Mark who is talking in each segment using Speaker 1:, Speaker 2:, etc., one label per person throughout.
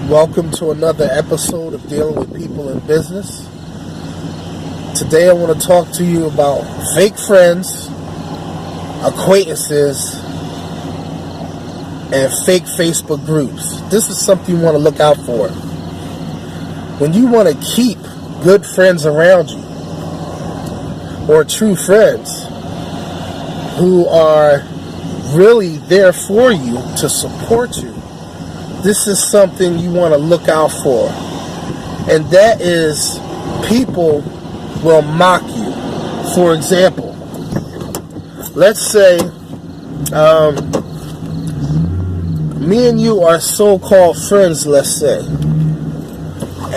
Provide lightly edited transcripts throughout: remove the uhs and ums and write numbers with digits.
Speaker 1: Welcome to another episode of Dealing with People in Business. Today I want to talk to you about fake friends, acquaintances, and fake Facebook groups. This is something you want to look out for. When you want to keep good friends around you, or true friends who are really there for you to support you, this is something you want to look out for. And that is, people will mock you. For example, let's say me and you are so-called friends, let's say,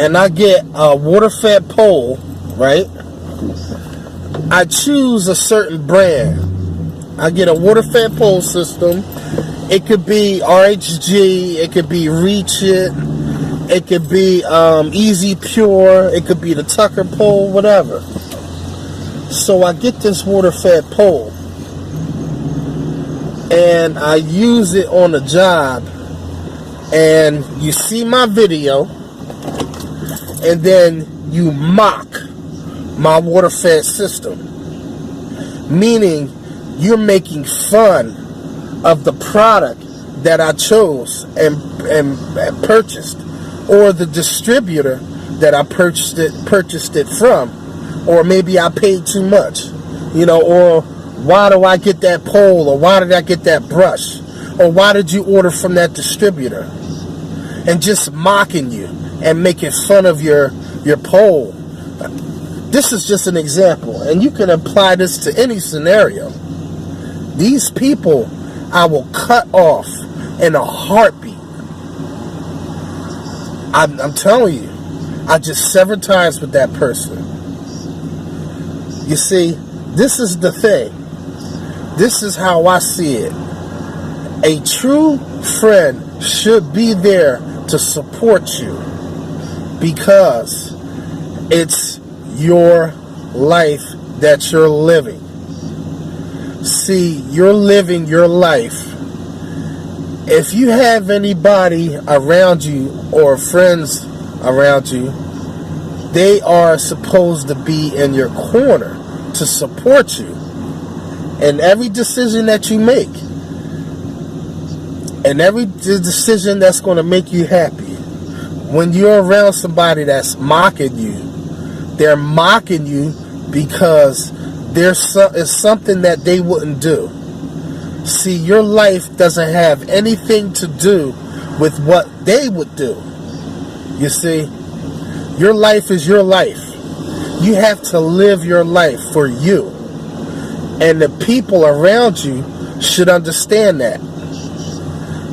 Speaker 1: and I get a water-fed pole, right? I choose a certain brand. I get a water-fed pole system. It could be RHG, it could be Reach It, it could be Easy Pure, it could be the Tucker pole, whatever. So I get this water-fed pole, and I use it on the job, and you see my video, and then you mock my water-fed system, meaning you're making fun of the product that I chose and purchased, or the distributor that I purchased it from, or maybe I paid too much, or why do I get that pole, or why did I get that brush, or why did you order from that distributor, and just mocking you and making fun of your pole. This is just an example, and you can apply this to any scenario. These people I will cut off in a heartbeat. I'm telling you, I just severed ties with that person. You see, this is the thing. This is how I see it. A true friend should be there to support you, because it's your life that you're living. See, you're living your life. If you have anybody around you or friends around you, they are supposed to be in your corner to support you in every decision that you make, and every decision that's going to make you happy. When you're around somebody that's mocking you, they're mocking you because it's something that they wouldn't do. See, your life doesn't have anything to do with what they would do. You see, your life is your life. You have to live your life for you. And the people around you should understand that.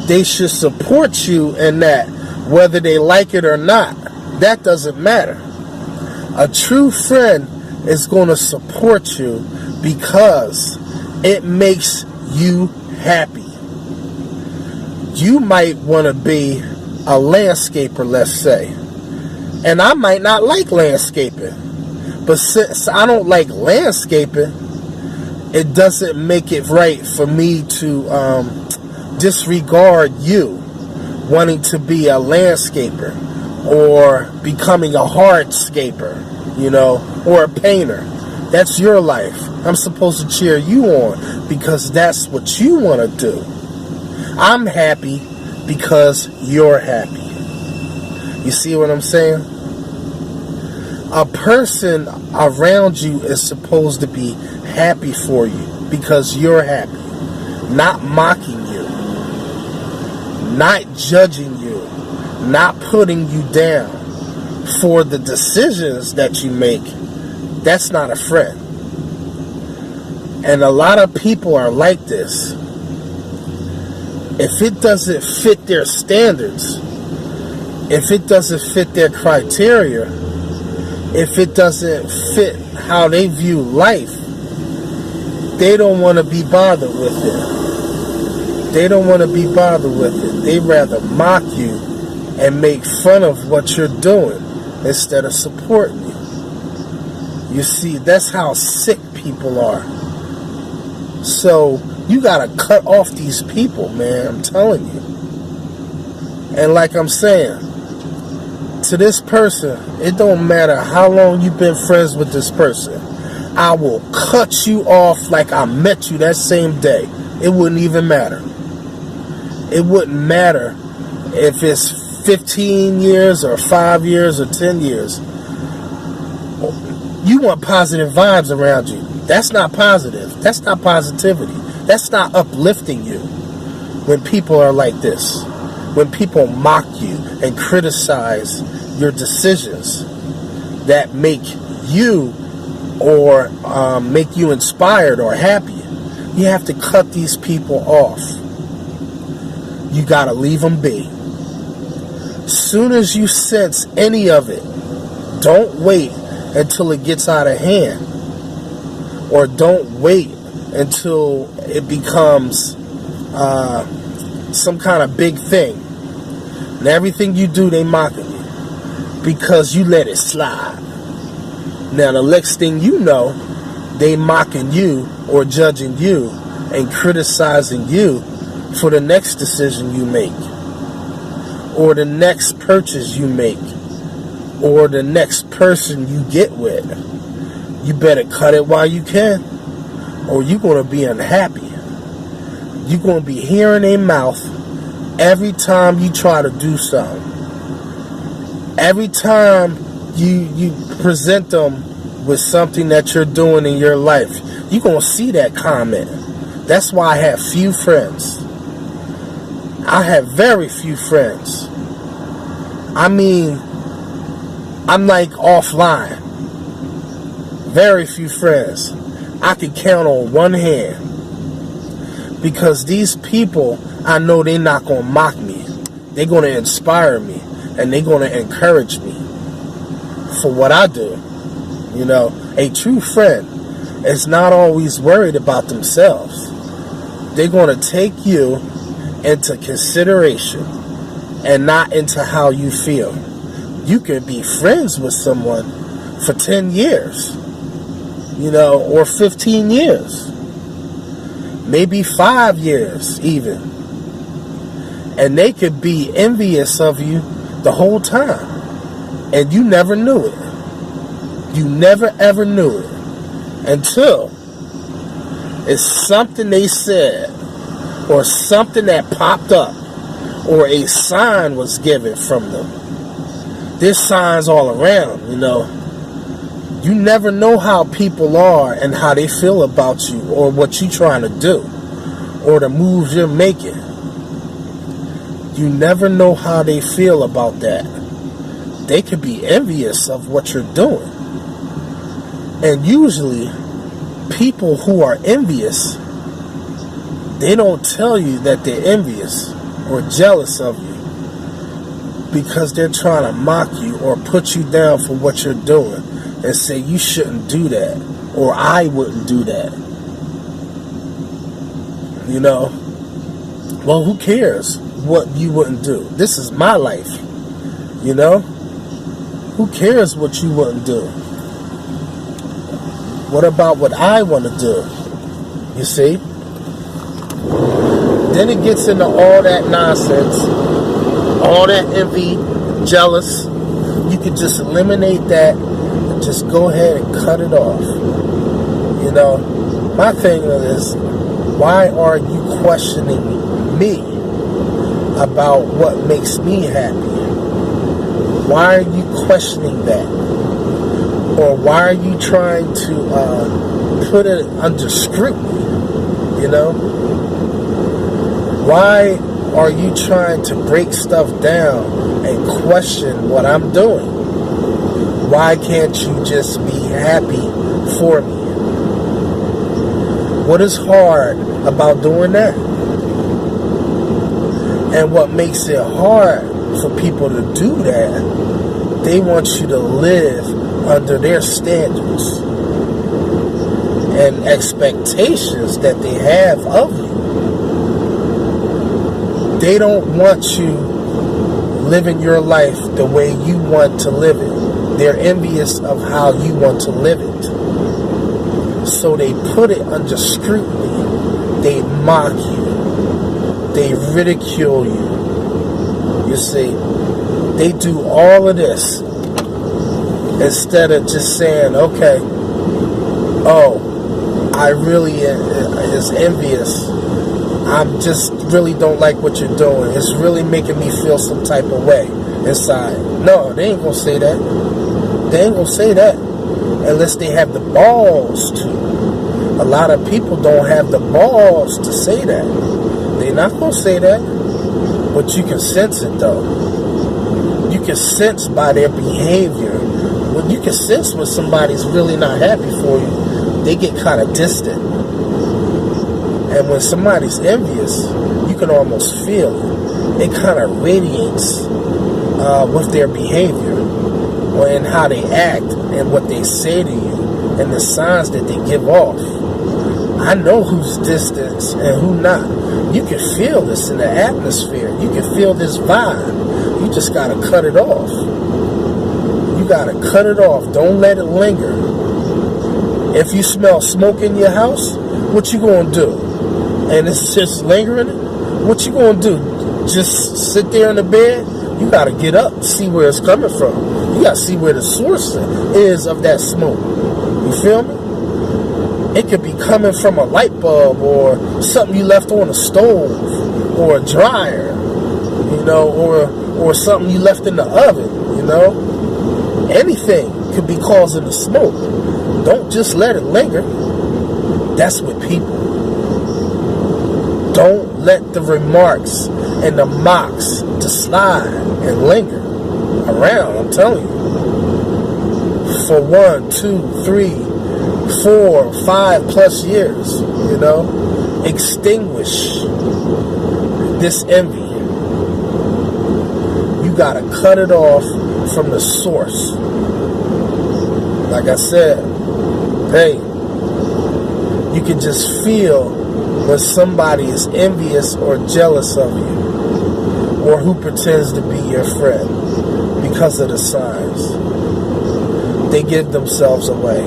Speaker 1: They should support you in that, whether they like it or not. That doesn't matter. A true friend is going to support you because it makes you happy. You might want to be a landscaper, let's say, and I might not like landscaping, but since I don't like landscaping, it doesn't make it right for me to disregard you wanting to be a landscaper, or becoming a hardscaper, or a painter. That's your life. I'm supposed to cheer you on because that's what you want to do. I'm happy because you're happy. You see what I'm saying? A person around you is supposed to be happy for you because you're happy, not mocking you, not judging you, not putting you down for the decisions that you make. That's not a friend. And a lot of people are like this. If it doesn't fit their standards, if it doesn't fit their criteria, if it doesn't fit how they view life, they don't want to be bothered with it. They don't want to be bothered with it. They'd rather mock you and make fun of what you're doing instead of supporting you. You see, that's how sick people are. So you gotta cut off these people, man. I'm telling you. And like I'm saying, to this person, it don't matter how long you've been friends with this person. I will cut you off like I met you that same day. It wouldn't even matter. It wouldn't matter if it's 15 years or 5 years or 10 years. You want positive vibes around you. That's not positive. That's not positivity. That's not uplifting you when people are like this. When people mock you and criticize your decisions that make you or make you inspired or happy. You have to cut these people off. You got to leave them be. Soon as you sense any of it, don't wait until it gets out of hand. Or don't wait until it becomes some kind of big thing. And everything you do, they mocking you. Because you let it slide. Now, the next thing you know, they mocking you or judging you and criticizing you for the next decision you make. Or the next purchase you make. Or the next person you get with. You better cut it while you can. Or you're going to be unhappy. You're going to be hearing their mouth every time you try to do something. Every time you present them with something that you're doing in your life, you're going to see that comment. That's why I have few friends. I have very few friends. I mean, I'm like offline. Very few friends. I can count on one hand. Because these people, I know they're not going to mock me. They're going to inspire me. And they're going to encourage me for what I do. You know, a true friend is not always worried about themselves. They're going to take you into consideration and not into how you feel. You can be friends with someone for 10 years, you know, or 15 years, maybe 5 years even. And they could be envious of you the whole time. And you never knew it. You never ever knew it. Until it's something they said, or something that popped up, or a sign was given from them. There's signs all around, you know. You never know how people are and how they feel about you, or what you're trying to do, or the moves you're making. You never know how they feel about that. They could be envious of what you're doing. And usually, people who are envious, they don't tell you that they're envious or jealous of you, because they're trying to mock you or put you down for what you're doing and say you shouldn't do that, or I wouldn't do that. You know? Well, who cares what you wouldn't do? This is my life. You know? Who cares what you wouldn't do? What about what I want to do? You see? Then it gets into all that nonsense, all that envy, jealous. You could just eliminate that and just go ahead and cut it off. You know? My thing is, why are you questioning me about what makes me happy? Why are you questioning that? Or why are you trying to put it under scrutiny? You know? Why are you trying to break stuff down and question what I'm doing? Why can't you just be happy for me? What is hard about doing that? And what makes it hard for people to do that, they want you to live under their standards and expectations that they have of you. They don't want you living your life the way you want to live it. They're envious of how you want to live it. So they put it under scrutiny. They mock you. They ridicule you. You see? They do all of this instead of just saying, okay, oh, I really is envious. I'm just really don't like what you're doing. It's really making me feel some type of way inside. No, they ain't gonna say that. They ain't gonna say that unless they have the balls to. A lot of people don't have the balls to say that. They're not gonna say that, but you can sense it though. You can sense by their behavior. When you can sense when somebody's really not happy for you, they get kind of distant. And when somebody's envious, you can almost feel it. It kind of radiates with their behavior, or in how they act and what they say to you, and the signs that they give off. I know who's distant and who not. You can feel this in the atmosphere. You can feel this vibe. You just got to cut it off. You got to cut it off. Don't let it linger. If you smell smoke in your house, what you going to do? And it's just lingering, what you going to do? Just sit there in the bed? You got to get up, see where it's coming from. You got to see where the source is of that smoke. You feel me? It could be coming from a light bulb or something you left on a stove or a dryer, you know, or something you left in the oven, you know. Anything could be causing the smoke. Don't just let it linger. That's with people. Don't let the remarks and the mocks to slide and linger around, I'm telling you. For 1, 2, 3, 4, 5 plus years, you know, extinguish this envy. You gotta cut it off from the source. Like I said, hey, you can just feel when somebody is envious or jealous of you, or who pretends to be your friend, because of the signs. They give themselves away.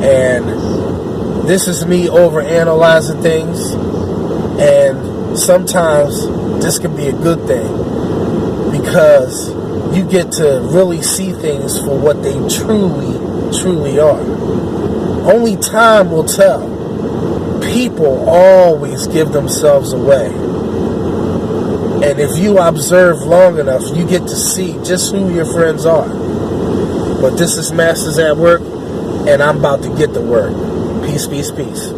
Speaker 1: And this is me overanalyzing things, and sometimes this can be a good thing, because you get to really see things for what they truly are. Only time will tell. People always give themselves away. And if you observe long enough, you get to see just who your friends are. But this is Masters at Work, and I'm about to get to work. Peace, peace, peace.